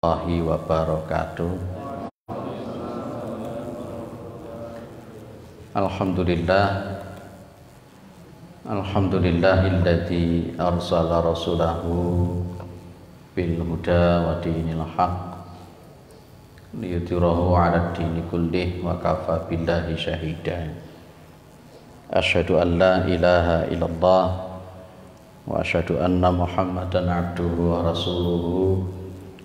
warahmatullahi wabarakatuh. Alhamdulillahilladzi arsala rasulahu bil huda wa dinil haq liyudhhirahu 'ala dini kullih wa kafa billahi syahida. Asyhadu an la ilaha illallah wa asyhadu anna Muhammadan abduhu wa rasuluhu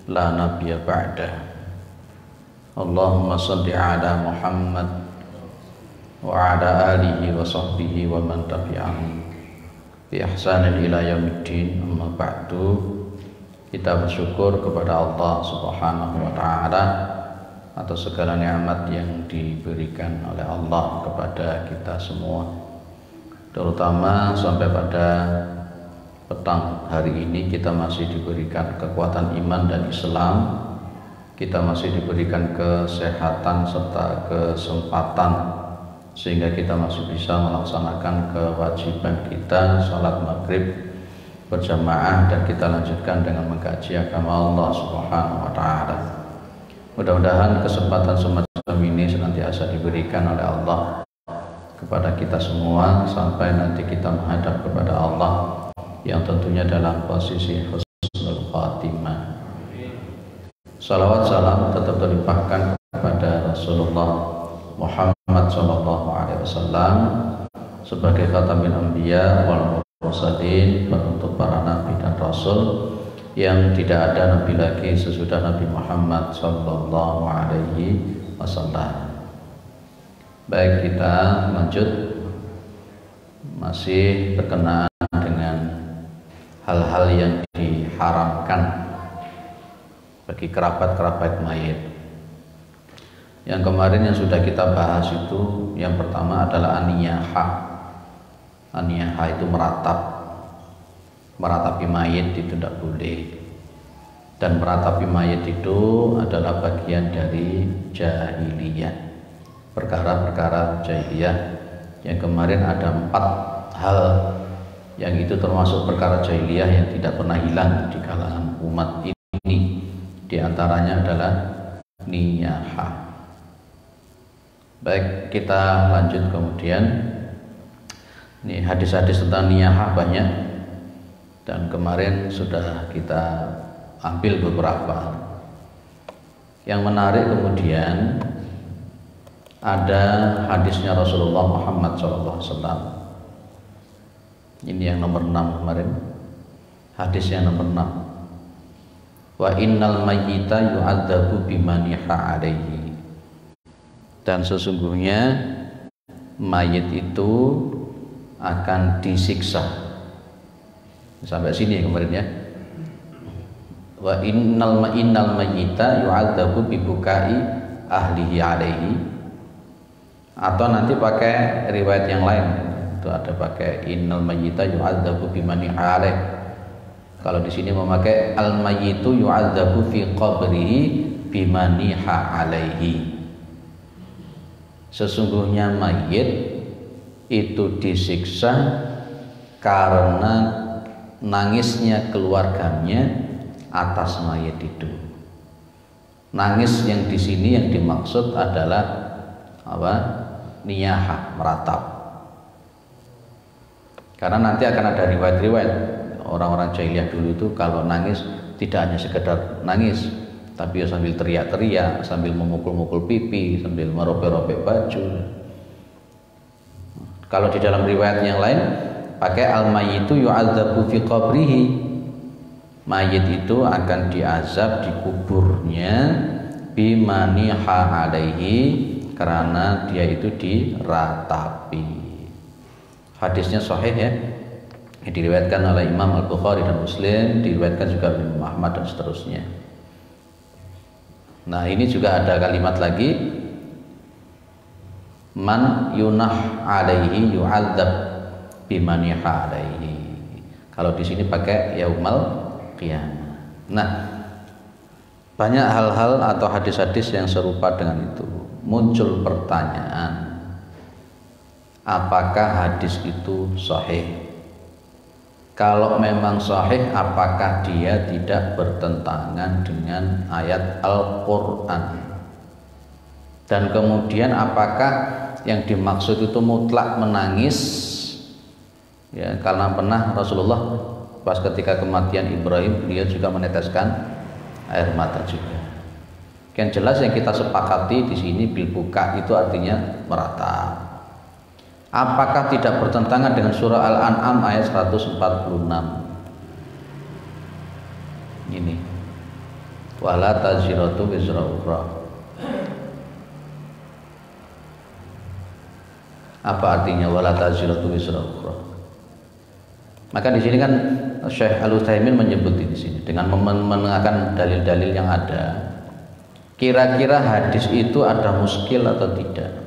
la nabiyya ba'dah. Allahumma shalli 'ala Muhammad wa 'ala alihi wa sahbihi wa man tabi'ahum bi ihsanin ila yaumiddin. Amma ba'du, kita bersyukur kepada Allah Subhanahu wa taala atas segala nikmat yang diberikan oleh Allah kepada kita semua, terutama sampai pada petang hari ini kita masih diberikan kekuatan iman dan Islam, kita masih diberikan kesehatan serta kesempatan sehingga kita masih bisa melaksanakan kewajiban kita salat maghrib berjamaah dan kita lanjutkan dengan mengkaji agama Allah Subhanahu wa taala. Mudah-mudahan kesempatan semacam ini senantiasa diberikan oleh Allah kepada kita semua sampai nanti kita menghadap kepada Allah yang tentunya dalam posisi husnul khatimah. Salawat salam tetap terlimpahkan kepada Rasulullah Muhammad sallallahu alaihi wasallam sebagai khatamin anbiya wal mursalin, penutup para nabi dan rasul, yang tidak ada nabi lagi sesudah Nabi Muhammad sallallahu alaihi wasallam. Baik, kita lanjut, masih berkenaan dengan hal-hal yang diharamkan bagi kerabat-kerabat mayit. Yang kemarin yang sudah kita bahas itu, yang pertama adalah an-niyahah. An-niyahah itu meratapi mayit itu tidak boleh, dan meratapi mayit itu adalah bagian dari jahiliyah, perkara-perkara jahiliyah. Yang kemarin ada 4 hal yang itu termasuk perkara jahiliyah yang tidak pernah hilang di kalangan umat ini. Di antaranya adalah niyahah. Baik, kita lanjut kemudian. Ini hadis-hadis tentang niyahah banyak, dan kemarin sudah kita ambil beberapa. Yang menarik kemudian ada hadisnya Rasulullah Muhammad SAW. Ini yang nomor 6 kemarin. Hadis yang nomor 6. Wa innal mayyita yu'adzabu bimaniha alaihi. Dan sesungguhnya mayit itu akan disiksa. Sampai sini kemarin ya. Wa innal mayyita yu'adzabu bibukai ahlihi alaihi. Atau nanti pakai riwayat yang lain, itu ada pakai innal mayyita yu'adzabu bimaniha alaihi. Kalau di sini memakai al mayyitu yu'adzabu fi qabrihi bimaniha alaihi. Sesungguhnya mayit itu disiksa karena nangisnya keluarganya atas mayit itu. Nangis yang di sini yang dimaksud adalah apa? Niyahah, meratap. Karena nanti akan ada riwayat-riwayat orang-orang jahiliyah dulu itu kalau nangis tidak hanya sekedar nangis, tapi sambil teriak-teriak, sambil memukul-mukul pipi, sambil merobek-robek baju. Kalau di dalam riwayat yang lain pakai al-mayyitu yu'adzabu fi qabrihi. Mayit itu akan diazab di kuburnya bimaniha alaihi, karena dia itu diratapi. Hadisnya sahih ya. Diriwayatkan oleh Imam Al-Bukhari dan Muslim, diriwayatkan juga oleh Imam Ahmad dan seterusnya. Nah, ini juga ada kalimat lagi, man yunah alaihi yu'adzab bimaniha alaihi. Kalau di sini pakai yaumal qiyamah. Nah, banyak hal-hal atau hadis-hadis yang serupa dengan itu. Muncul pertanyaan, apakah hadis itu sahih? Kalau memang sahih, apakah dia tidak bertentangan dengan ayat Al-Quran? Dan kemudian apakah yang dimaksud itu mutlak menangis? Ya, karena pernah Rasulullah pas ketika kematian Ibrahim, dia juga meneteskan air mata juga. Yang jelas yang kita sepakati di sini bil buka itu artinya meratap. Apakah tidak bertentangan dengan surah Al-An'am ayat 146? Ini. Wala taziratu wizra ukhra. Apa artinya wala taziratu wizra ukhra? Maka di sini kan Syekh Al-Utsaimin menyebut di sini dengan menengahkan dalil-dalil yang ada. Kira-kira hadis itu ada muskil atau tidak?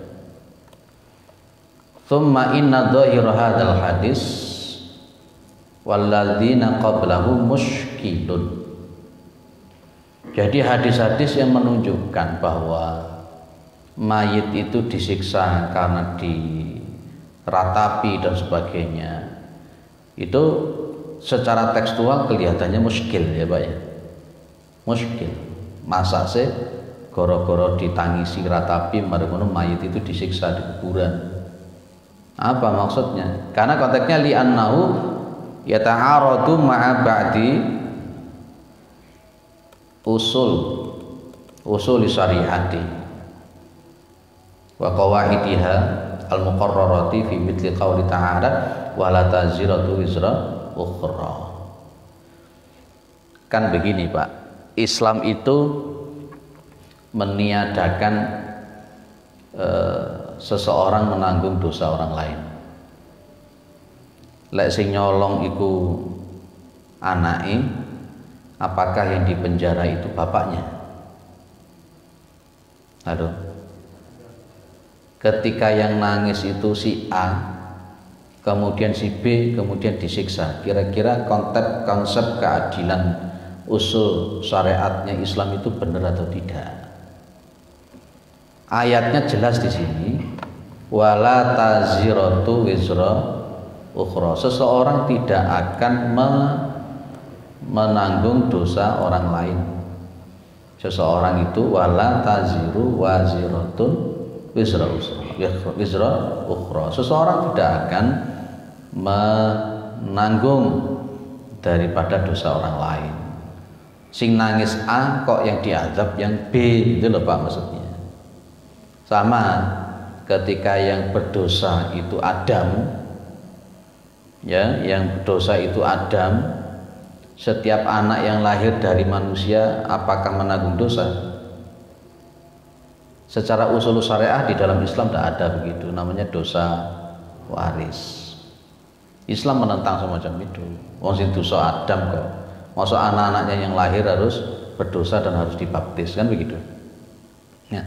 Thumma inna dhahira hadzal hadis walladzina qablahu muskilun. Jadi hadis-hadis yang menunjukkan bahwa mayit itu disiksa karena diratapi dan sebagainya, itu secara tekstual kelihatannya muskil ya Pak ya. Muskil. Masa sih goro-goro ditangisi ratapi margono mayit itu disiksa di kuburan? Apa maksudnya? Karena konteksnya li'annahu yata'aradu ma'a ba'di usul syariati wa qawaidiha al-muqarrarati fi mithli qawli ta'ala wa la taziratu wizra ukhra. Kan begini Pak, Islam itu meniadakan seseorang menanggung dosa orang lain. Lek sing nyolong iku anake, apakah yang dipenjara itu bapaknya? Aduh. Ketika yang nangis itu si A, kemudian si B, kemudian disiksa. Kira-kira konsep keadilan usul syariatnya Islam itu benar atau tidak? Ayatnya jelas di sini, wala taziratu wizra ukhra. Seseorang tidak akan menanggung dosa orang lain. Seseorang itu wala taziru waziratun wizra ukhra. Seseorang tidak akan menanggung daripada dosa orang lain. Sing nangis A kok yang diazab yang B, itu loh Pak maksudnya. Sama ketika yang berdosa itu Adam, ya, yang berdosa itu Adam, setiap anak yang lahir dari manusia apakah menanggung dosa? Secara usul syariah di dalam Islam tidak ada begitu, namanya dosa waris. Islam menentang semacam itu. Wong sing dosa Adam kok, masuk anak-anaknya yang lahir harus berdosa dan harus dibaptis, kan begitu? Ya.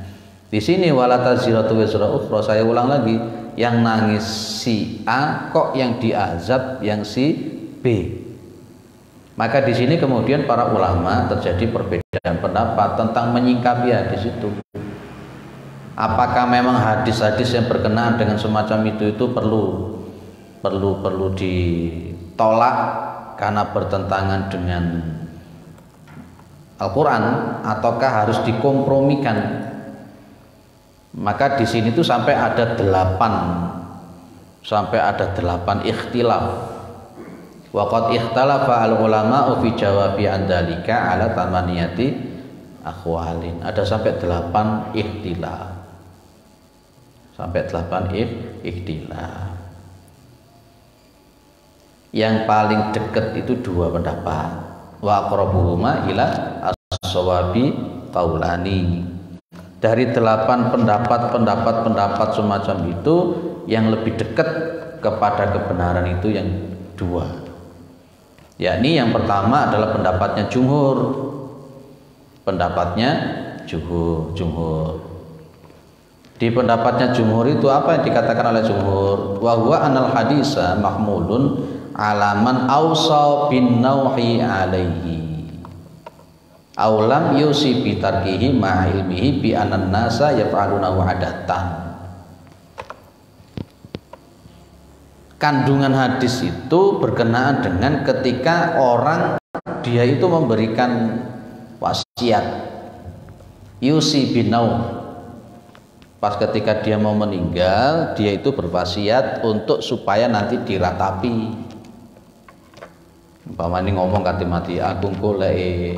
Di sini wala taziratu wizra ukhra, saya ulang lagi, yang nangis si A kok yang diazab yang si B. Maka di sini kemudian para ulama terjadi perbedaan pendapat tentang menyingkapi hadis itu. Apakah memang hadis-hadis yang berkenaan dengan semacam itu perlu ditolak karena bertentangan dengan Al-Quran, ataukah harus dikompromikan? Maka di sini tuh sampai ada 8 ikhtilaf. Waqad ikhtalafa al-ulama fi jawabi an dzalika ala tamaniyati akhwalin. Ada sampai 8 ikhtilaf. Sampai 8 ikhtilaf. Yang paling dekat itu 2 pendapat. Wa aqrabuhuma ila as-shawabi qaulani. Dari 8 pendapat semacam itu, yang lebih dekat kepada kebenaran itu yang 2. Yakni yang pertama adalah pendapatnya jumhur. Di pendapatnya jumhur itu apa yang dikatakan oleh jumhur? Wa huwa anal hadisa mahmulun alaman awsa bin nauhi alaihi. Aulam yusi bitarkihi ma'ilmihi bi anan nasa yaf'alunahu adatan. kandungan hadis itu berkenaan dengan ketika orang dia itu memberikan wasiat yusi binau, pas ketika dia mau meninggal dia itu berwasiat untuk supaya nanti diratapi. Umpamane ngomong kate mati, aku engko lek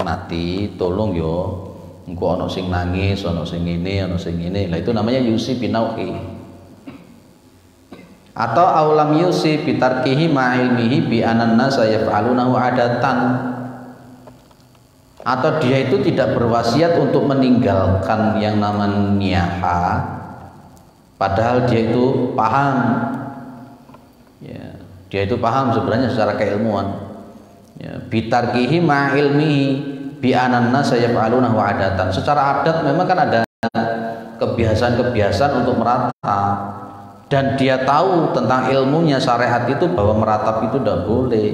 mati tolong yo engko ana sing nangis, ana sing ngene, ana sing ngene. Lah itu namanya yusi binauhi. Atau aulam yusi bitarkihi ma'ilmihi bi ananna sayaf'alunahu adatan, atau dia itu tidak berwasiat untuk meninggalkan yang namanya niyaha padahal dia itu paham ya, dia itu paham sebenarnya secara keilmuan ya, bitarkihi ma'ilmihi bi ananna sayaf'alunahu adatan. Secara adat memang kan ada kebiasaan-kebiasaan untuk meratap, dan dia tahu tentang ilmunya syariat itu bahwa meratap itu tidak boleh,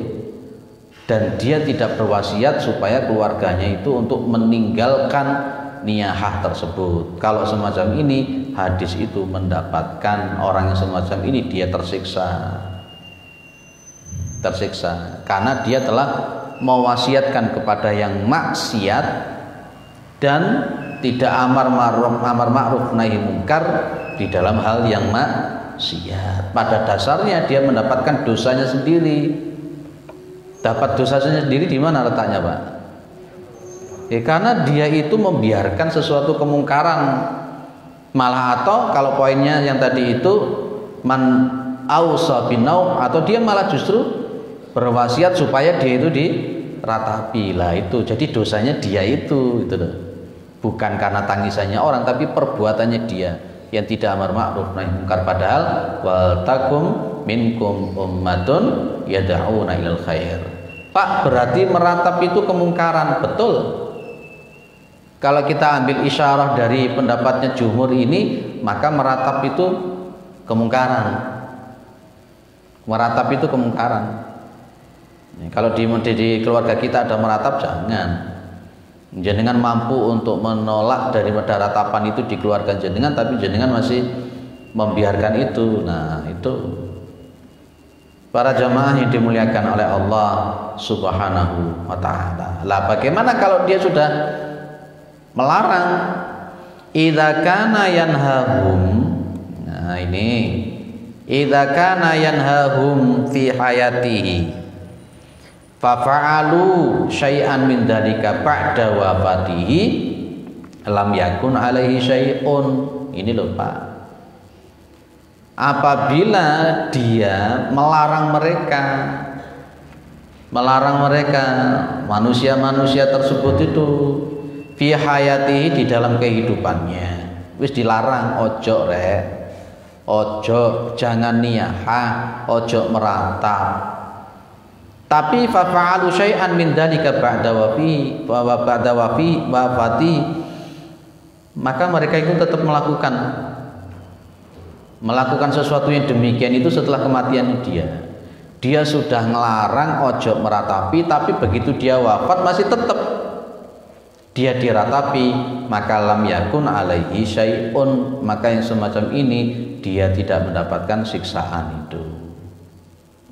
dan dia tidak berwasiat supaya keluarganya itu untuk meninggalkan niyahah tersebut. Kalau semacam ini hadis itu mendapatkan orang yang semacam ini dia tersiksa karena dia telah mewasiatkan kepada yang maksiat dan tidak amar ma'ruf nahi mungkar di dalam hal yang maksiat. Pada dasarnya dia mendapatkan dosanya sendiri. Dapat dosanya sendiri di mana letaknya, Pak? Ya, karena dia itu membiarkan sesuatu kemungkaran. Malah atau kalau poinnya yang tadi itu man ausa binau, atau dia malah justru berwasiat supaya dia itu diratapi. Lah itu jadi dosanya dia itu loh. Bukan karena tangisannya orang, tapi perbuatannya dia yang tidak amar ma'ruf nahi mungkar. Padahal wal takum minkum ummatun yad'una ilal khair. Pak, berarti meratap itu kemungkaran, betul. Kalau kita ambil isyarah dari pendapatnya jumhur ini, maka meratap itu kemungkaran. Meratap itu kemungkaran. Kalau di keluarga kita ada meratap, jangan. Jenengan mampu untuk menolak daripada ratapan itu di keluarga jenengan, tapi jenengan masih membiarkan itu. Nah itu para jamaah yang dimuliakan oleh Allah Subhanahu wa ta'ala. Lah bagaimana kalau dia sudah melarang? Idza kana yanhahum, nah ini idza kana yanhahum fi hayatihi fafa'alu syai'an min dzalika ba'da wafatihi lam yakun alaihi syai'un. Ini loh Pak, apabila dia melarang mereka manusia-manusia tersebut itu fi hayatihi, di dalam kehidupannya wis dilarang, ojo rek, ojo, jangan niyahah, ojo meratap. Tapi fa'alu syai'an min dzalika ba'da wafati, maka mereka itu tetap melakukan sesuatu yang demikian itu setelah kematian dia sudah ngelarang ojo meratapi, tapi begitu dia wafat masih tetap dia diratapi, maka lam yakun alaihi syai'un, maka yang semacam ini dia tidak mendapatkan siksaan itu.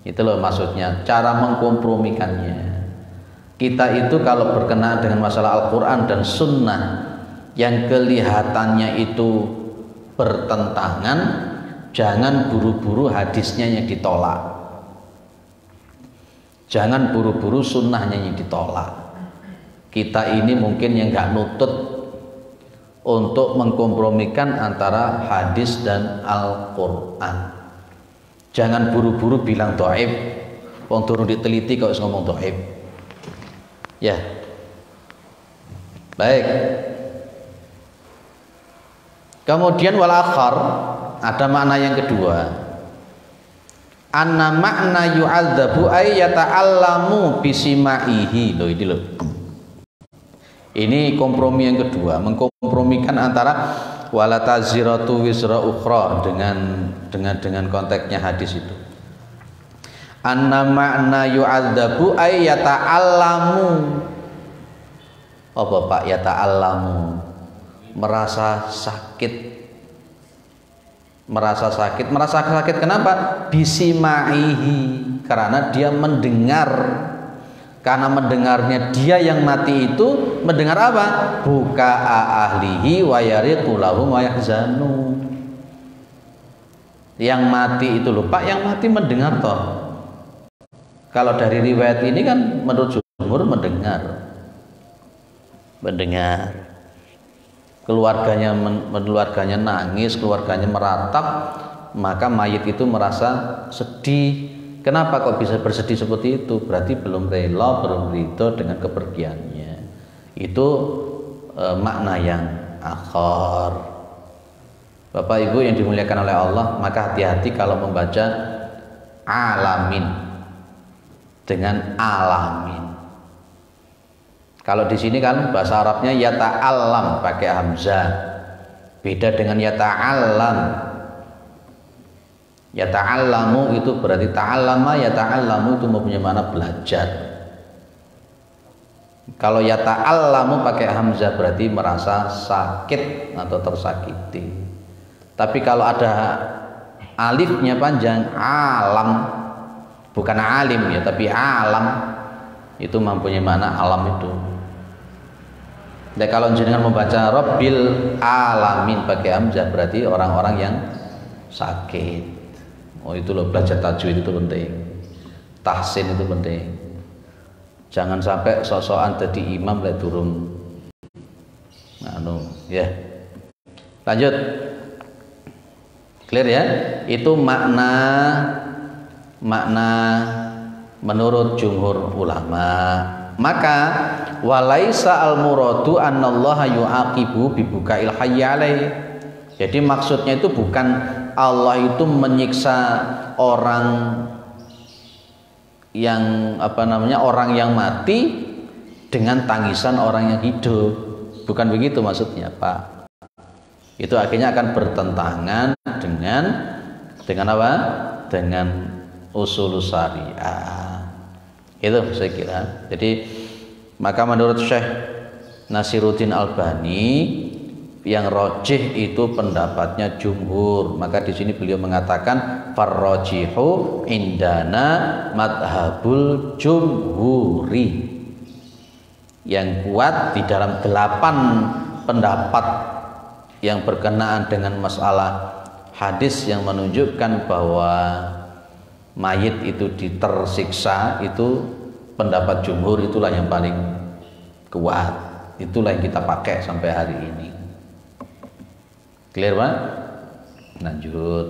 Itu loh maksudnya, cara mengkompromikannya. Kita itu kalau berkenaan dengan masalah Al-Quran dan Sunnah yang kelihatannya itu bertentangan, jangan buru-buru hadisnya yang ditolak, jangan buru-buru sunnahnya yang ditolak. Kita ini mungkin yang gak nutut untuk mengkompromikan antara hadis dan Al-Quran. Jangan buru-buru bilang dhaif, wong turun diteliti kok ngomong dhaif. Ya. Baik. Kemudian wal akhar, ada makna yang kedua. Anna makna yu'adzabu ay yata'allamu bisimaihi. Loh ini loh. Ini kompromi yang kedua, mengkompromikan antara wala taziratu wisra ukhra dengan konteksnya hadis itu. Anna makna yu'adzabu ay yata'allamu. Apa Pak? Yata'allamu, merasa sakit merasa sakit. Merasa sakit kenapa? Bisimaihi, karena dia mendengar. Karena mendengarnya dia yang mati itu mendengar apa? Buka ahlihi wa yariqu lahum wa yahzanu. Yang mati itu lupa, yang mati mendengar toh. Kalau dari riwayat ini kan menurut jumhur mendengar. Keluarganya nangis, keluarganya meratap, maka mayit itu merasa sedih. Kenapa kok bisa bersedih seperti itu? Berarti belum rela, belum ridho dengan kepergiannya. Itu makna yang akhir. Bapak Ibu yang dimuliakan oleh Allah, maka hati-hati kalau membaca alamin dengan alamin. Kalau di sini kan bahasa Arabnya yata'allam pakai hamzah. Beda dengan yata'allam. Yata'allamu itu berarti ta'allama, yata'allamu itu mempunyai makna belajar. Kalau yata'allamu pakai hamzah berarti merasa sakit atau tersakiti. Tapi kalau ada alifnya panjang, alam, bukan alim ya, tapi alam, itu mempunyai makna alam itu. Dan kalau jenengan membaca Rabbil alamin pakai hamzah berarti orang-orang yang sakit. Oh itu loh, belajar tajwid itu penting, tahsin itu penting. Jangan sampai sok-sokan jadi imam lek durung ya. Lanjut. Clear ya? Itu makna menurut jumhur ulama. Maka walaisa al-muradu annallaha yu'aqibu bibukail hayy alaih. Jadi maksudnya itu bukan Allah itu menyiksa orang yang orang yang mati dengan tangisan orang yang hidup. Bukan begitu maksudnya, Pak. Itu akhirnya akan bertentangan dengan apa? Dengan usulus syariah. Itu saya kira. Jadi maka menurut Syekh Nasiruddin Albani yang rojih itu pendapatnya jumhur. Maka di sini beliau mengatakan farrojihu indana madhabul jumhuri. Yang kuat di dalam 8 pendapat yang berkenaan dengan masalah hadis yang menunjukkan bahwa mayit itu tersiksa, itu pendapat jumhur itulah yang paling kuat. Itulah yang kita pakai sampai hari ini. Clear Pak? Lanjut.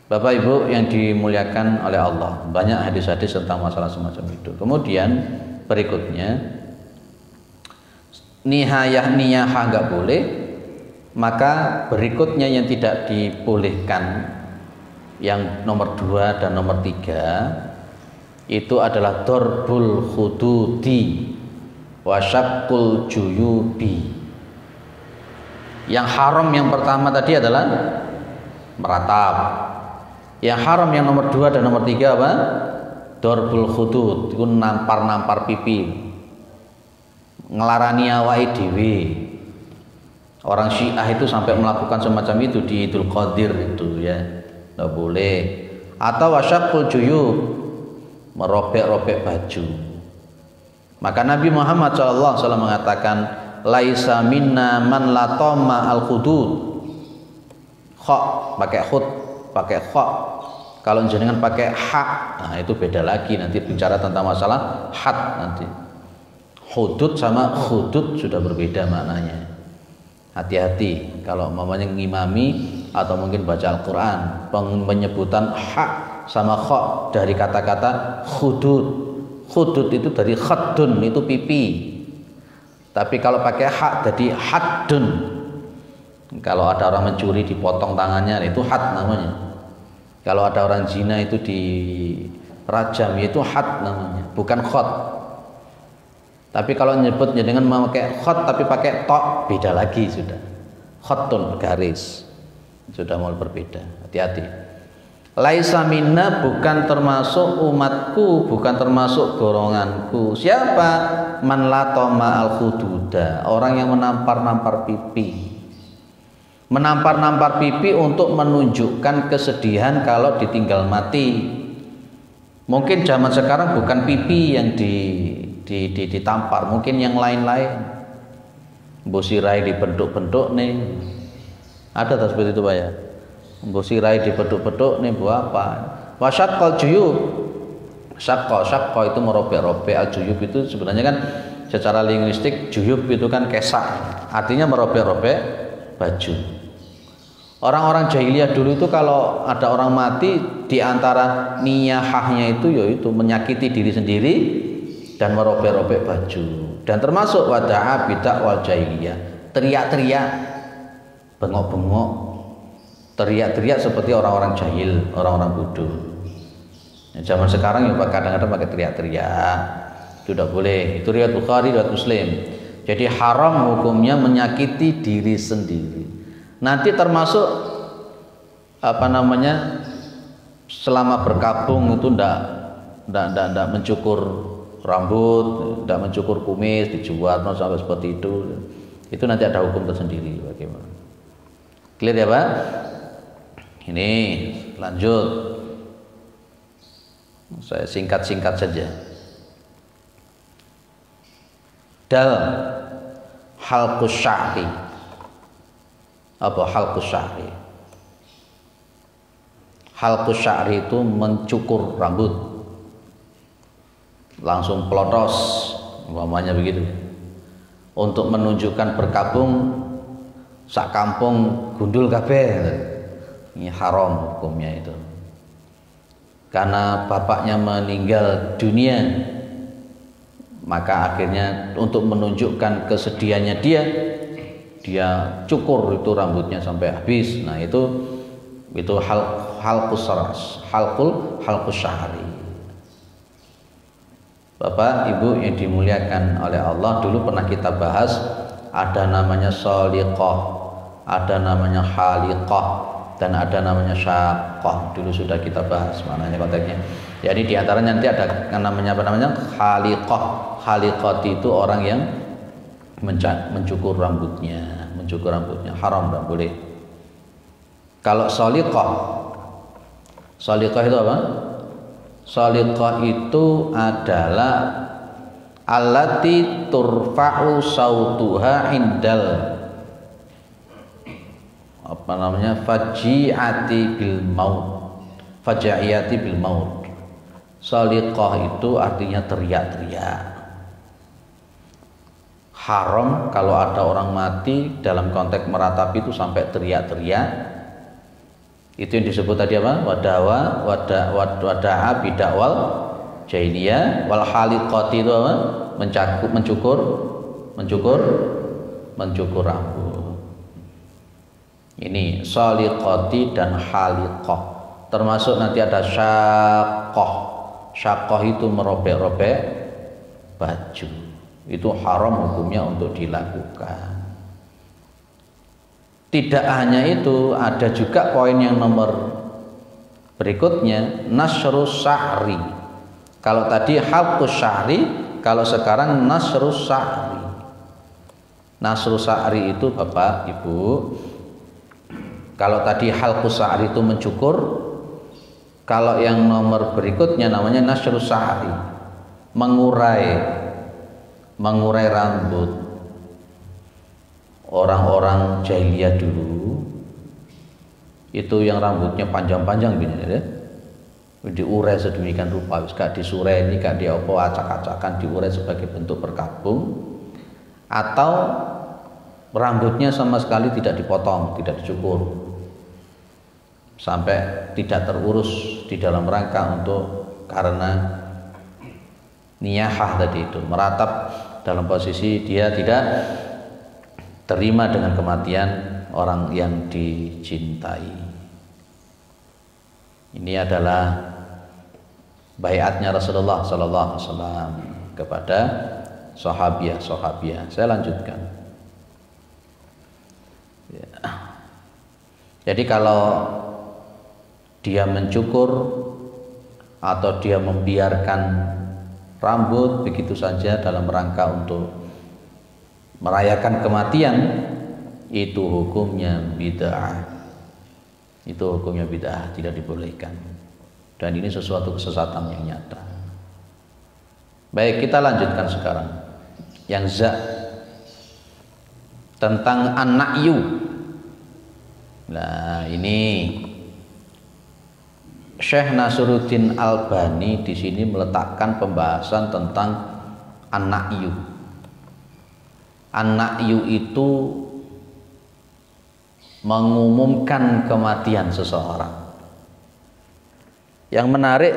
Bapak Ibu yang dimuliakan oleh Allah, banyak hadis-hadis tentang masalah semacam itu. Kemudian berikutnya, niyahah nggak boleh. Maka berikutnya yang tidak dibolehkan, yang nomor 2 dan nomor 3 itu adalah dorbul hududi wasyaqqul juyubi. Yang haram yang pertama tadi adalah meratap. Yang haram yang nomor 2 dan nomor 3 apa? Dorbul hudud, itu nampar-nampar pipi, ngelarani awake dhewe. Orang Syiah itu sampai melakukan semacam itu di Idul Qadir itu ya, nggak boleh. Atau wasyaqqul juyub, merobek-robek baju. Maka Nabi Muhammad SAW mengatakan laisa minna man latoma al-hudud. Kha pakai khud, pakai kha. Kalau jenengan pakai ha, nah itu beda lagi, nanti bicara tentang masalah had nanti. Hudud sama khudud sudah berbeda maknanya. Hati-hati kalau mamanya ngimami atau mungkin baca Al-Qur'an, penyebutan ha sama kha dari kata-kata khudud. Khudud itu dari khaddun, itu pipi. Tapi kalau pakai hak jadi haddun. Kalau ada orang mencuri dipotong tangannya, itu had namanya. Kalau ada orang zina itu dirajam, itu had namanya, bukan khot. Tapi kalau nyebutnya dengan memakai khot tapi pakai tok, beda lagi sudah. Khotun garis, sudah mulai berbeda. Hati-hati. Laisa minna bukan termasuk umatku, bukan termasuk golonganku. Siapa? Man latoma al-hududa, orang yang menampar-nampar pipi. Menampar-nampar pipi untuk menunjukkan kesedihan kalau ditinggal mati. Mungkin zaman sekarang bukan pipi yang ditampar, mungkin yang lain-lain. Mbok sirai dibentuk-bentuk nih. Ada tak seperti itu Pak ya? Mbok sirai dibentuk-bentuk nih buat apa? Wasyaqqal juyub. Syaqqa itu merobek-robek, al-juyub itu sebenarnya kan secara linguistik juyub itu kan kesak, artinya merobek-robek baju. Orang-orang jahiliyah dulu itu kalau ada orang mati, di antara niyahahnya itu yaitu menyakiti diri sendiri dan merobek-robek baju. Dan termasuk wada'a bidak wal jahiliyah, teriak-teriak, bengok-bengok, teriak-teriak seperti orang-orang jahil, orang-orang bodoh. Zaman sekarang ya kadang-kadang pakai teriak-teriak, itu tidak boleh. Itu riwayat Bukhari, riwayat Muslim. Jadi haram hukumnya menyakiti diri sendiri. Nanti termasuk selama berkabung itu ndak mencukur rambut, ndak mencukur kumis, dijual sampai seperti itu. Itu nanti ada hukum tersendiri bagaimana. Clear ya Pak? Ini lanjut. Saya singkat-singkat saja. Dal halqus sya'ri. Apa halqus sya'ri? Halqus sya'ri itu mencukur rambut, langsung pelotos, umpamanya begitu, untuk menunjukkan berkabung sak kampung gundul kabeh. Ini haram hukumnya itu, karena bapaknya meninggal dunia, maka akhirnya untuk menunjukkan kesedihannya dia cukur itu rambutnya sampai habis. Nah itu halqus sya'ri. Bapak Ibu yang dimuliakan oleh Allah, dulu pernah kita bahas ada namanya shaliqah, ada namanya haliqah, dan ada namanya syaqqah. Dulu sudah kita bahas maknanya konteksnya. Jadi diantaranya nanti ada namanya haliqah. Haliqah itu orang yang mencukur rambutnya, haram, tidak boleh. Kalau shaliqah itu apa? Shaliqah itu adalah allati turfa'u sautuha indal faji'ati bil maut. Shaliqah itu artinya teriak-teriak. Haram kalau ada orang mati dalam konteks meratapi itu sampai teriak-teriak. Itu yang disebut tadi apa? Wada'a bidakwal jahiliyah. Wal haliqati itu apa? Mencukur rambut. Ini shaliqati dan haliqah. Termasuk nanti ada syaqqah. Syaqqah itu merobek-robek baju. Itu haram hukumnya untuk dilakukan. Tidak hanya itu, ada juga poin yang nomor berikutnya, nasrus sya'ri. Kalau tadi halqus sya'ri, kalau sekarang nasrus sya'ri. Nasrus sya'ri itu Bapak Ibu, kalau tadi halqus sya'ri itu mencukur, kalau yang nomor berikutnya namanya nasrus sya'ri, mengurai rambut. Orang-orang jahiliyah dulu itu yang rambutnya panjang-panjang gini ya, diurai sedemikian rupa, gak disureni, gak diopo, acak-acakan, diurai sebagai bentuk berkabung, atau rambutnya sama sekali tidak dipotong, tidak dicukur sampai tidak terurus di dalam rangka untuk karena niyahah tadi itu, meratap dalam posisi dia tidak terima dengan kematian orang yang dicintai. Ini adalah baiatnya Rasulullah sallallahu alaihi wasallam kepada sahabiah. Saya lanjutkan. Ya. Jadi kalau dia mencukur atau dia membiarkan rambut begitu saja dalam rangka untuk merayakan kematian, itu hukumnya bid'ah. Itu hukumnya bid'ah, tidak dibolehkan. Dan ini sesuatu kesesatan yang nyata. Baik, kita lanjutkan sekarang. Yang za tentang an-na'yu. Nah, ini Syekh Nasruddin Albani di sini meletakkan pembahasan tentang an-na'yu. An-na'yu itu mengumumkan kematian seseorang. Yang menarik,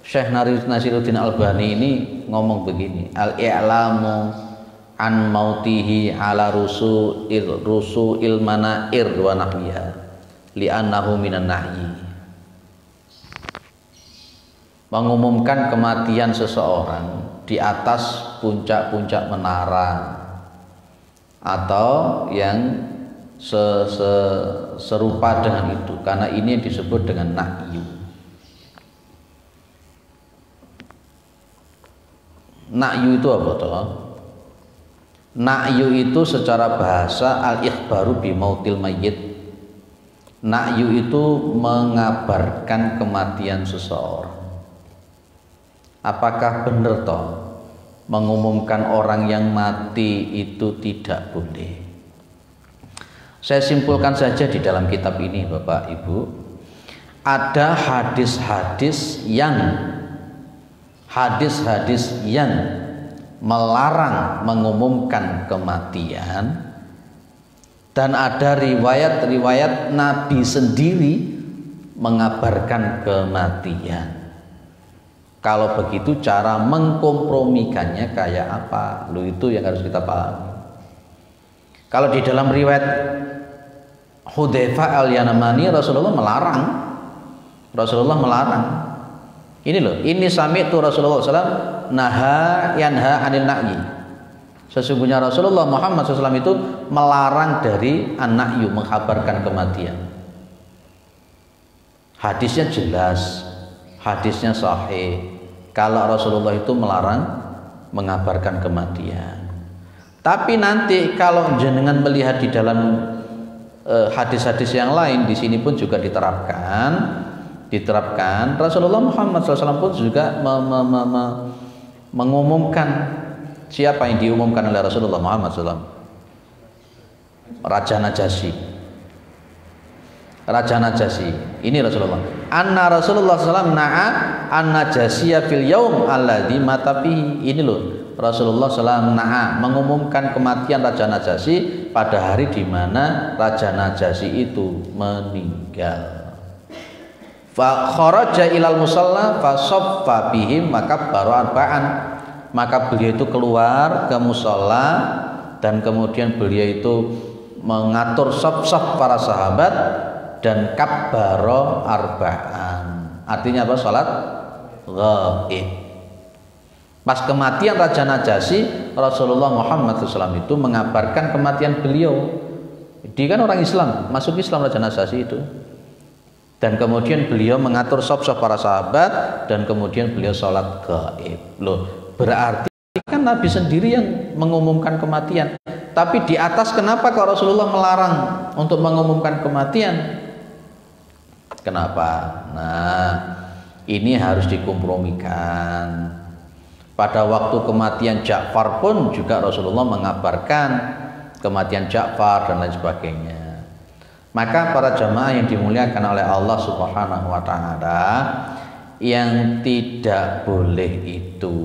Syekh Nasruddin Albani ini ngomong begini, al-i'lamu an mautihi ala rusu'il manair wa nahwiha li'annahu minan nahyi. Mengumumkan kematian seseorang di atas puncak-puncak menara atau yang serupa dengan itu, karena ini disebut dengan na'yu. Na'yu itu apa toh? Na'yu itu secara bahasa al-ikhbaru bi mautil mayyit. Na'yu itu mengabarkan kematian seseorang. Apakah benar toh mengumumkan orang yang mati itu tidak boleh? Saya simpulkan saja di dalam kitab ini, Bapak Ibu, ada hadis-hadis yang melarang mengumumkan kematian, dan ada riwayat-riwayat Nabi sendiri mengabarkan kematian. Kalau begitu cara mengkompromikannya kayak apa? Itu yang harus kita pahami. Kalau di dalam riwayat Hudzaifah al-Yamani, Rasulullah melarang. Ini loh, ini sami'tu Rasulullah SAW yanha 'anil na'yi. Sesungguhnya Rasulullah Muhammad SAW itu melarang dari an-na'yu, mengkabarkan kematian. Hadisnya jelas, hadisnya sahih. Kalau Rasulullah itu melarang mengabarkan kematian. Tapi nanti kalau jenengan melihat di dalam hadis-hadis yang lain, di sini pun juga diterapkan. Rasulullah Muhammad SAW pun juga mengumumkan. Siapa yang diumumkan oleh Rasulullah Muhammad SAW? Raja Najasyi. Ini Rasulullah. Anna Rasulullah SAW na'a an-Najasyiya fil yaum alladzi mata fihi. Ini loh, Rasulullah SAW na'a, mengumumkan kematian Raja Najasyi pada hari di mana Raja Najasyi itu meninggal. Fa kharaja ilal musalla fa shaffa bihim maka baru arba'an. Maka beliau itu keluar ke musalla dan kemudian beliau itu mengatur saf-saf para sahabat dan kabbaro arba'an. Artinya apa? Salat ghaib. Pas kematian Raja Najasyi, Rasulullah Muhammad SAW itu mengabarkan kematian beliau. Dia kan orang Islam, masuk Islam Raja Najasyi itu. Dan kemudian beliau mengatur saf-saf para sahabat dan kemudian beliau salat ghaib. Loh, berarti kan Nabi sendiri yang mengumumkan kematian. Tapi di atas kenapa kok Rasulullah melarang untuk mengumumkan kematian? Kenapa? Nah, ini harus dikompromikan. Pada waktu kematian Ja'far pun juga Rasulullah mengabarkan kematian Ja'far dan lain sebagainya. Maka para jamaah yang dimuliakan oleh Allah Subhanahu wa Ta'ala, yang tidak boleh itu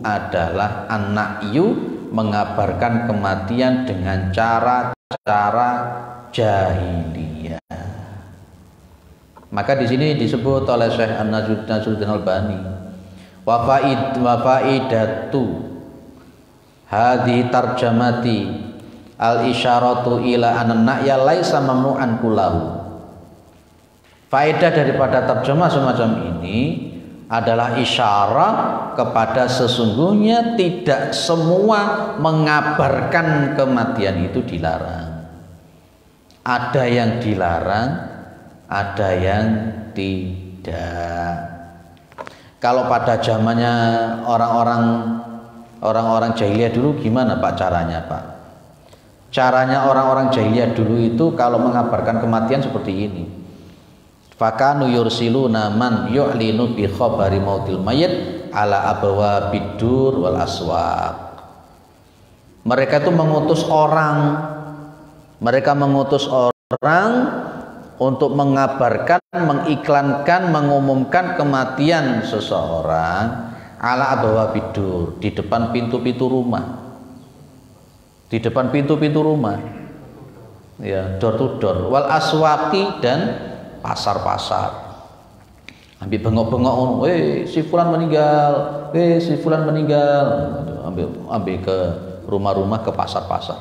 adalah an-na'yu, mengabarkan kematian dengan cara-cara jahiliyah. Maka di sini disebut oleh Syekh Nasruddin Albani, wa faidatu hadhi tarjamati al-isyaratu ila an-na'ya laisa mamnu'an kullahu. Faedah daripada terjemah semacam ini adalah isyarat kepada sesungguhnya tidak semua mengabarkan kematian itu dilarang. Ada yang dilarang, ada yang tidak. Kalau pada zamannya orang-orang jahiliyah dulu gimana Pak caranya Pak? Caranya orang-orang jahiliyah dulu itu kalau mengabarkan kematian seperti ini. Fakanu yursiluna man yu'linu bi khabari mautil mayyit ala abwabid dur wal aswaq. Mereka itu mengutus orang untuk mengabarkan, mengiklankan, mengumumkan kematian seseorang ala abwabid dur, di depan pintu-pintu rumah. Di depan pintu-pintu rumah, ya, door to door, wal aswaqi, dan pasar-pasar. Ambil bengok-bengok, si fulan meninggal, si fulan meninggal, ambil ke rumah-rumah, ke pasar-pasar.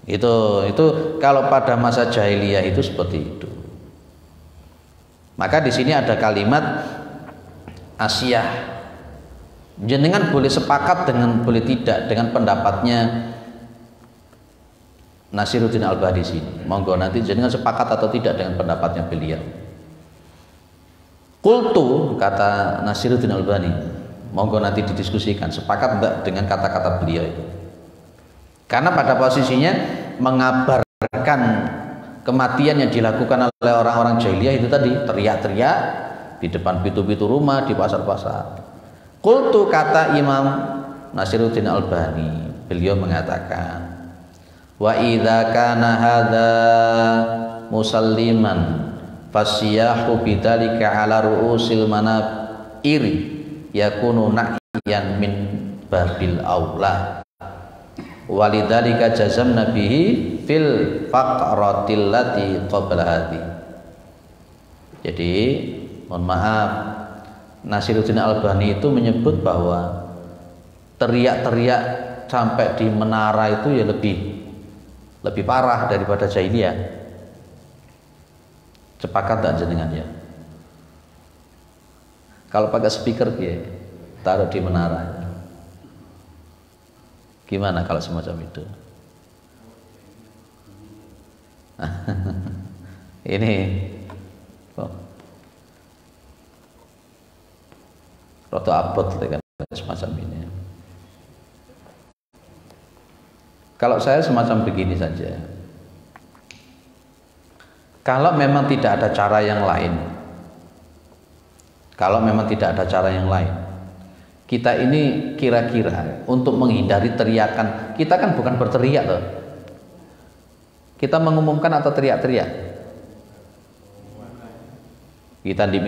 Itu kalau pada masa jahiliyah itu seperti itu. Maka di sini ada kalimat Asyah. Jenengan boleh sepakat dengan boleh tidak dengan pendapatnya Nasiruddin Albani sini. Monggo nanti jenengan sepakat atau tidak dengan pendapatnya beliau. Qultu, kata Nasiruddin Albani, monggo nanti didiskusikan sepakat enggak dengan kata-kata beliau itu. Karena pada posisinya mengabarkan kematian yang dilakukan oleh orang-orang jahiliyah itu tadi, teriak-teriak di depan pintu-pintu rumah, di pasar-pasar. Qultu, kata Imam Nasiruddin Albani, beliau mengatakan, wa idza kana hadza musalliman fasyahu bidzalika ala ru'usil manabiri yakunu na'yan min babil aula walidzalika jazamna bihi fil faqratil lati qabla hadhi. Jadi mohon maaf, Nasiruddin Albani itu menyebut bahwa teriak-teriak sampai di menara itu ya lebih parah daripada jahiliyah. Sepakat tak jenengan ya? Kalau pakai speaker ya, taruh di menara. Gimana kalau semacam itu? Ini roto abot dengan semacam ini. Kalau saya semacam begini saja. Kalau memang tidak ada cara yang lain, kita ini kira-kira untuk menghindari teriakan, kita kan bukan berteriak loh. Kita mengumumkan atau teriak-teriak? Kita di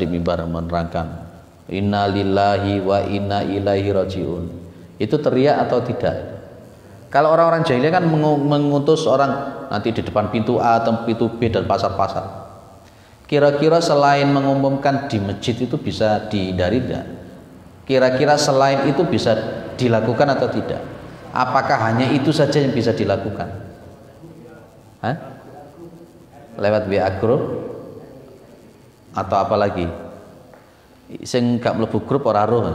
mimbar menerangkan inna lillahi wa inna ilaihi rajiun. Itu teriak atau tidak? Kalau orang-orang jahiliyah kan mengutus orang nanti di depan pintu A atau pintu B dan pasar-pasar. Kira-kira selain mengumumkan di masjid itu bisa dihindari tidak? Kira-kira selain itu bisa dilakukan atau tidak? Apakah hanya itu saja yang bisa dilakukan? Hah? Lewat WA group atau apa lagi? Sing gak mlebu grup ora roh.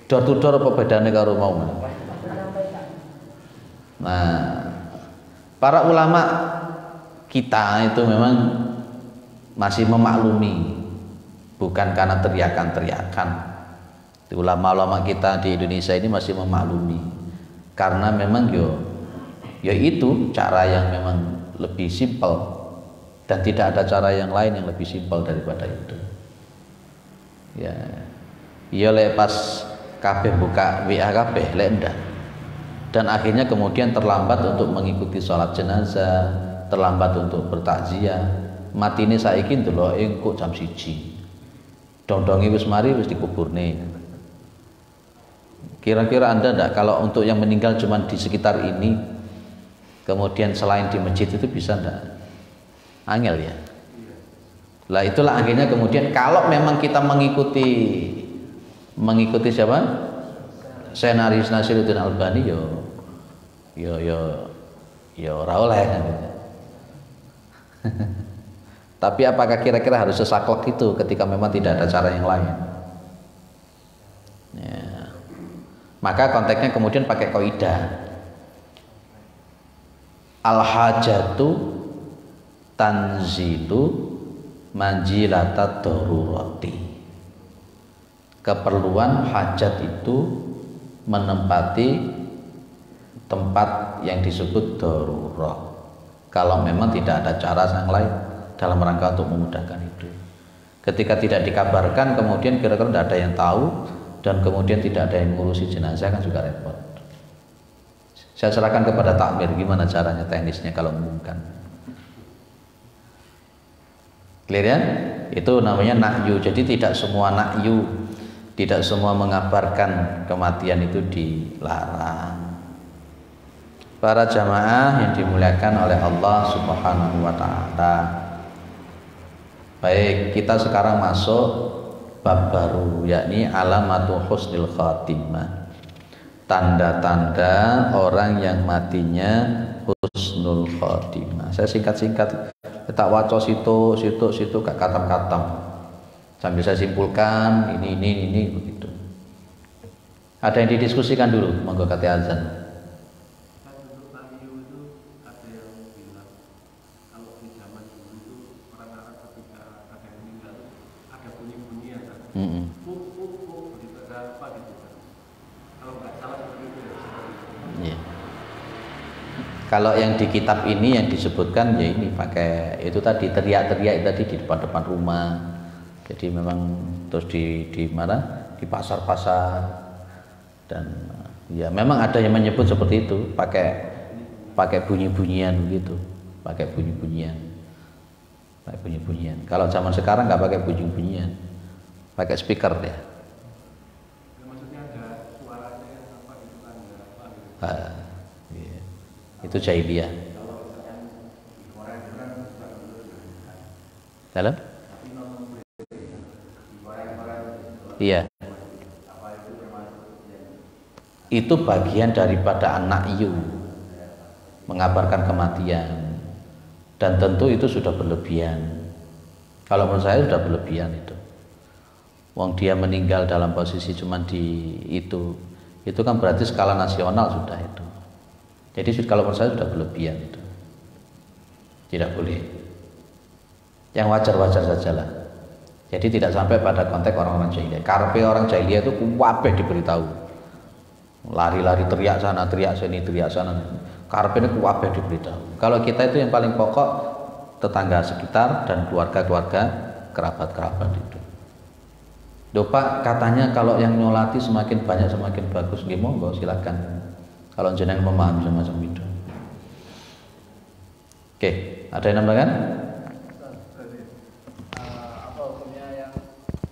Door to door apa bedane karo mau? Nah, para ulama kita itu memang masih memaklumi, bukan karena teriakan-teriakan. Ulama-ulama kita di Indonesia ini masih memaklumi, karena memang yo itu cara yang memang lebih simpel. Dan tidak ada cara yang lain yang lebih simpel daripada itu. Ya, iya pas kabeh buka WA kabeh lek ndak. Dan akhirnya kemudian terlambat untuk mengikuti sholat jenazah, terlambat untuk bertakziah. Matine saiki ndeloke kok jam 1. Dong-dongi wis mari wis dikuburne. Kira-kira Anda ndak kalau untuk yang meninggal cuma di sekitar ini, kemudian selain di masjid itu bisa ndak? Angel ya. Lah itulah akhirnya kemudian kalau memang kita mengikuti siapa? Senaris Nasiruddin Albani yo ora oleh. Tapi apakah kira-kira harus sesaklek itu ketika memang tidak ada cara yang lain? Ya. Maka konteksnya kemudian pakai kaidah al-hajatu tanzilu manjilata darurati. Keperluan hajat itu menempati tempat yang disebut darurat kalau memang tidak ada cara yang lain dalam rangka untuk memudahkan itu. Ketika tidak dikabarkan kemudian kira-kira tidak ada yang tahu dan kemudian tidak ada yang ngurusi jenazah kan juga repot. Saya serahkan kepada takmir gimana caranya teknisnya kalau mengumumkan. Clear ya? Itu namanya nahyu. Jadi tidak semua nahyu, tidak semua mengabarkan kematian itu dilarang. Para jamaah yang dimuliakan oleh Allah Subhanahu wa taala. Baik, kita sekarang masuk bab baru, yakni alamatu husnil khatimah. Tanda-tanda orang yang matinya husnul khatimah. Saya singkat-singkat, tak waco situ gak katam-katam. Sambil saya simpulkan ini begitu. Ada yang didiskusikan dulu, monggo kata azan. Kalau yang di kitab ini yang disebutkan ya ini pakai itu tadi teriak-teriak tadi di depan-depan rumah. Jadi memang terus di mana? Di pasar-pasar dan ya memang ada yang menyebut seperti itu pakai bunyi-bunyian begitu, pakai bunyi-bunyian. Kalau zaman sekarang nggak pakai bunyi-bunyian, pakai speaker ya. Maksudnya ada suaranya apa gitu kan? Itu jahiliyah. Dalam? Iya. Itu bagian daripada an-na'yu, mengabarkan kematian, dan tentu itu sudah berlebihan. Kalau menurut saya sudah berlebihan itu. Wong dia meninggal dalam posisi cuma di itu kan berarti skala nasional sudah itu. Jadi kalau menurut saya sudah berlebihan itu. Tidak boleh. Yang wajar-wajar sajalah. Jadi tidak sampai pada konteks orang-orang jahiliyah. Karpe orang jahiliyah itu kabeh diberitahu. Lari-lari teriak sana, teriak sini, teriak sana. Karpe ini kabeh diberitahu. Kalau kita itu yang paling pokok tetangga sekitar dan keluarga-keluarga, kerabat-kerabat itu. Loh Pak, katanya kalau yang nyolati semakin banyak semakin bagus. Nggih monggo silakan. Kalau jenengan memahami semacam itu. Oke, ada yang nambahkan? Apa hukumnya yang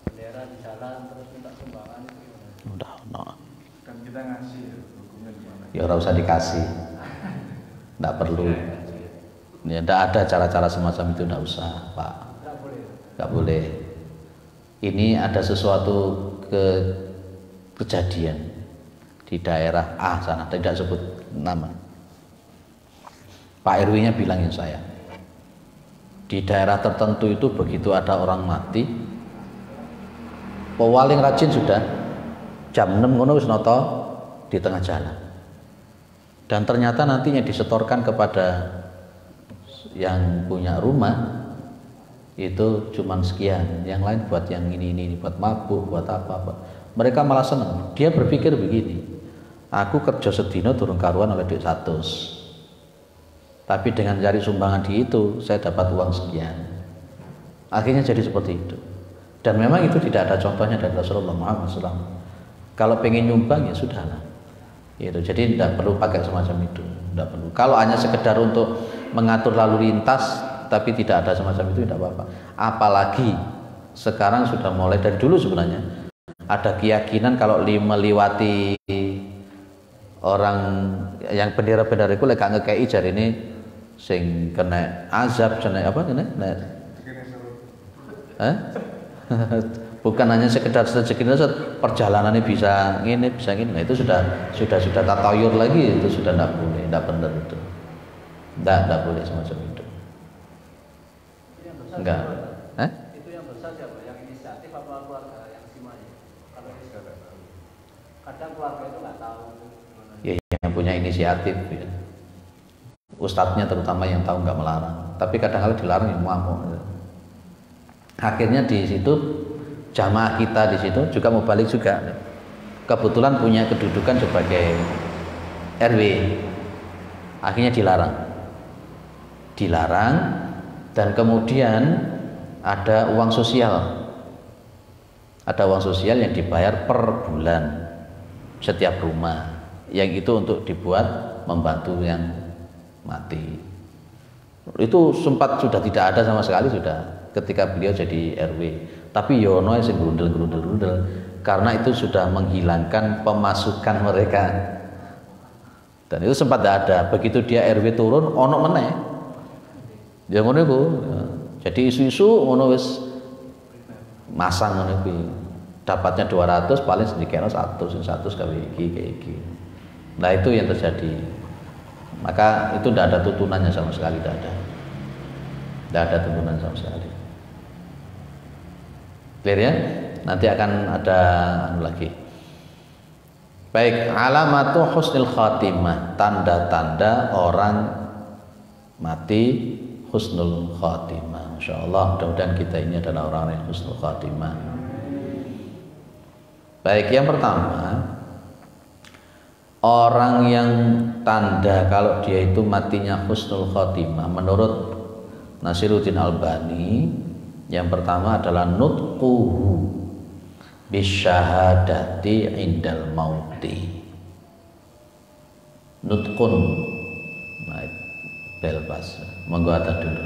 bendera di jalan terus minta sumbangan itu gimana? Udah, no. Dan kita ngasih hukumnya gimana? Ya ora usah dikasih. Enggak perlu. Ya enggak ada cara-cara semacam itu, enggak usah, Pak. Enggak boleh. Enggak boleh. Ini ada sesuatu kejadian di daerah A sana, tidak sebut nama. Pak RW-nya bilangin saya, di daerah tertentu itu begitu ada orang mati, paling rajin sudah jam 6 ngono wis nata di tengah jalan. Dan ternyata nantinya disetorkan kepada yang punya rumah itu cuman sekian, yang lain buat yang ini buat mabuk, buat apa. Mereka malah senang. Dia berpikir begini, aku kerja sedino turun karuan oleh duit 100. Tapi dengan cari sumbangan di itu, saya dapat uang sekian. Akhirnya jadi seperti itu. Dan memang itu tidak ada contohnya dari Rasulullah Muhammad SAW. Kalau pengen nyumbang ya sudahlah. Gitu. Jadi tidak perlu pakai semacam itu. Tidak perlu. Kalau hanya sekedar untuk mengatur lalu lintas, tapi tidak ada semacam itu tidak apa-apa. Apalagi sekarang sudah mulai dari dulu sebenarnya. Ada keyakinan kalau melewati orang yang bendera-bendera itu lek gak ngekei jari ini sing kena azab, kena apa kena? Bukan hanya sekedar rezeki, perjalanannya bisa ini, bisa ini. Nah, itu sudah tatayur lagi, itu sudah tidak boleh, tidak benar itu. Tidak boleh semacam itu. Enggak. Itu yang besar siapa? Yang inisiatif apa keluarga yang simanya? Kalau kadang keluarga itu nggak tahu. Ya, yang punya inisiatif ya. Ustadznya terutama yang tahu nggak melarang, tapi kadang-kadang dilarang yang mau. Akhirnya di situ jamaah kita di situ juga mau balik juga. kebetulan punya kedudukan sebagai RW, akhirnya dilarang, dan kemudian ada uang sosial yang dibayar per bulan setiap rumah, yang itu untuk dibuat membantu yang mati. Itu sempat sudah tidak ada sama sekali sudah ketika beliau jadi RW, tapi yono sing grundel karena itu sudah menghilangkan pemasukan mereka, dan itu sempat tidak ada. Begitu dia RW turun ono meneh ya ngono iku. Jadi isu-isu ngono wis masang ngono kuwi, dapatnya 200 paling sedikitnya 100 gawe iki. Nah itu yang terjadi. Maka itu tidak ada tuntunannya sama sekali, tidak ada tuntunan sama sekali. Clear ya? Nanti akan ada lagi. Baik, alamatu husnul khatimah, tanda-tanda orang mati husnul khatimah. Insyaallah mudah-mudahan kita ini adalah orang yang husnul khatimah. Baik, yang pertama, orang yang tanda kalau dia itu matinya husnul khatimah menurut Nasiruddin Albani, yang pertama adalah nutquhu bisyahadati indal mauti. Nutqun, nah bel pas, monggo atas dulu.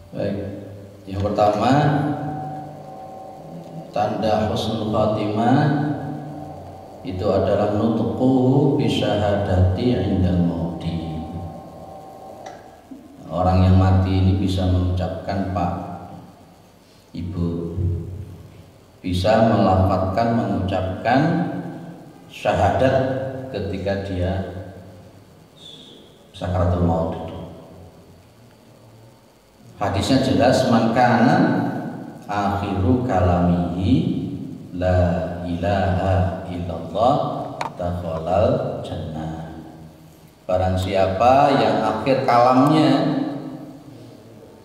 Baik, yang pertama tanda husnul khatimah itu adalah nutquhu bi syahadati indal mauti. Orang yang mati ini bisa mengucapkan Pak, Ibu, bisa melafadzkan, mengucapkan syahadat ketika dia sakaratul maut itu. Hadisnya jelas, man kana akhiru kalamihi la ilaha illallah dakhalal jannah. Barang siapa yang akhir kalamnya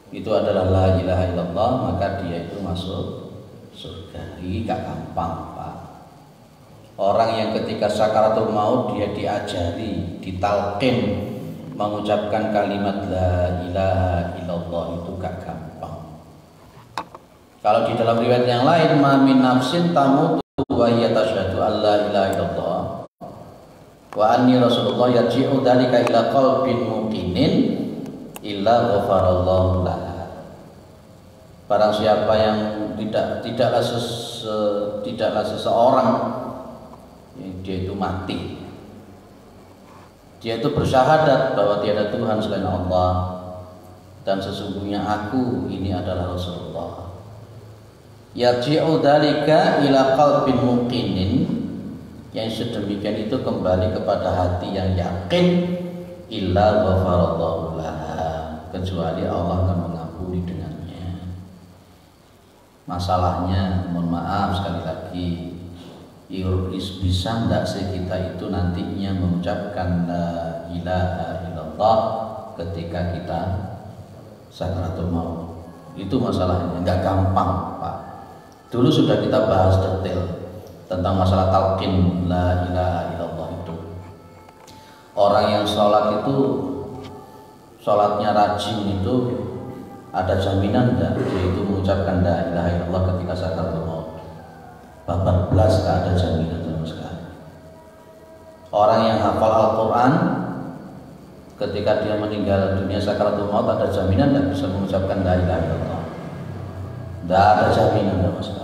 itu adalah la ilaha illallah, maka dia itu masuk surga. Ini gak gampang, Pak. Orang yang ketika sakaratul maut dia diajari, ditalqin mengucapkan kalimat la ilaha illallah itu gak gampang. Kalau di dalam riwayat yang lain, ma min nafsin tamutu wa hiya tasyhadu an la ilaha illallah wa anni rasulullah yarji'u dzalika ila qalbin muqinin illa ghafarallahu laha. Barang siapa yang tidaklah seseorang yang dia itu mati, dia itu bersyahadat bahwa tiada Tuhan selain Allah dan sesungguhnya aku ini adalah Rasulullah. Yarji'u dzalika ila qalbin muqinin, yang sedemikian itu kembali kepada hati yang yakin, illa ghafarallahu laha, kecuali Allah akan mengampuni dengannya. Masalahnya, mohon maaf sekali lagi, bisa enggak sih kita itu nantinya mengucapkan la ilaha illallah ketika kita sakaratul maut? Itu masalahnya, enggak gampang, Pak. Dulu sudah kita bahas detail tentang masalah talqin la ilaha illallah itu. Orang yang sholat itu, sholatnya rajin itu ada jaminan enggak dia itu mengucapkan la ilaha illallah ketika sakaratul maut? 14 gak ada jaminan sama sekali. Orang yang hafal Al-Quran ketika dia meninggal dunia sakaratul maut ada jaminan gak bisa mengucapkan la ilaha illallah? Tidak ada jaminan sama sekali.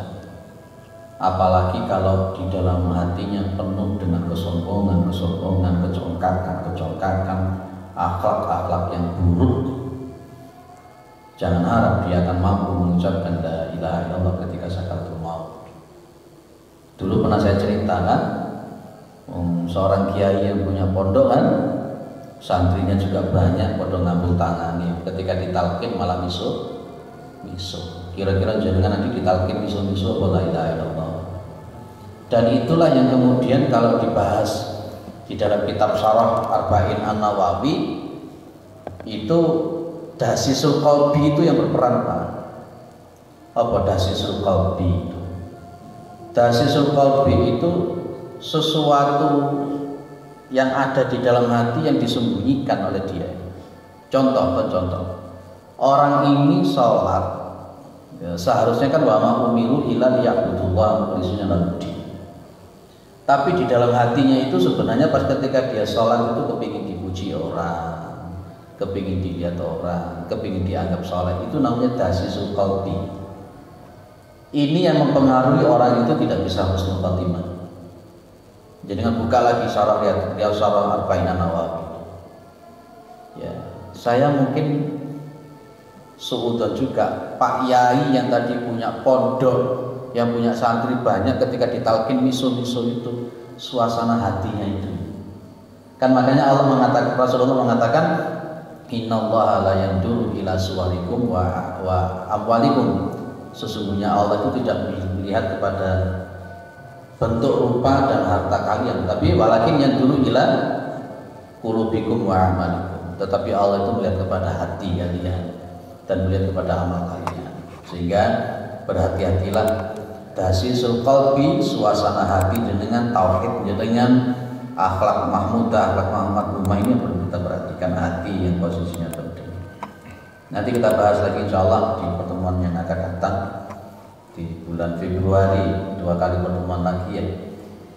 Apalagi kalau di dalam hatinya penuh dengan kesombongan, kecongkakan, akhlak yang buruk. Jangan harap dia akan mampu mengucapkan la ilaha illallah ketika sakaratul maut. Dulu pernah saya ceritakan, seorang kiai yang punya pondok kan, santrinya juga banyak, pondok ngambil tangani. Ketika ditalqin malah miso. Kira-kira jenengan nanti ditalqin miso la ilaha illallah. Dan itulah yang kemudian kalau dibahas di dalam kitab Syarah Arba'in An-Nawawi, itu dasisul qalbi itu yang berperan, Pak. Apa dasisul qalbi itu? Dasisul qalbi itu sesuatu yang ada di dalam hati yang disembunyikan oleh dia. Contoh, orang ini sholat, ya, seharusnya kan wa ma umiru illa liya'budullaha mukhlisina lahu-d-din. Tapi di dalam hatinya itu sebenarnya pas ketika dia sholat itu kepingin dipuji orang, kepingin dilihat orang, kepingin dianggap sholat. Itu namanya dasisul qalbi. Ini yang mempengaruhi orang itu tidak bisa husnul khatimah. Jadi dengan buka lagi syarah Arba'in An-Nawawi. Ya, saya mungkin suudzon juga Pak Yai yang tadi punya pondok, yang punya santri banyak, ketika ditalqin miso itu suasana hatinya itu. Kan makanya Rasulullah mengatakan, innallaha la yanduru ila suwarikum wa amwalikum. Sesungguhnya Allah itu tidak melihat kepada bentuk rupa dan harta kalian, tapi walakin yanduru ila qulubikum wa amalikum. Tetapi Allah itu melihat kepada hati kalian dan melihat kepada amal kalian. Sehingga berhati-hatilah, dasisul qalbi, suasana hati dengan tauhid, dengan akhlak mahmudah, akhlak mahmudumah, ini yang perlu kita perhatikan, hati yang posisinya penting. Nanti kita bahas lagi insyaallah di pertemuan yang akan datang di bulan Februari, 2 kali pertemuan lagi ya.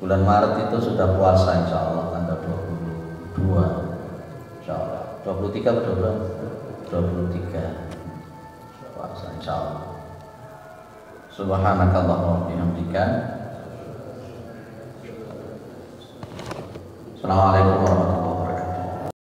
Bulan Maret itu sudah puasa insyaallah tanggal 22 insyaallah. 23 atau 23. insyaallah. Subhanakallahumma wa bihamdika. Assalamualaikum warahmatullahi wabarakatuh.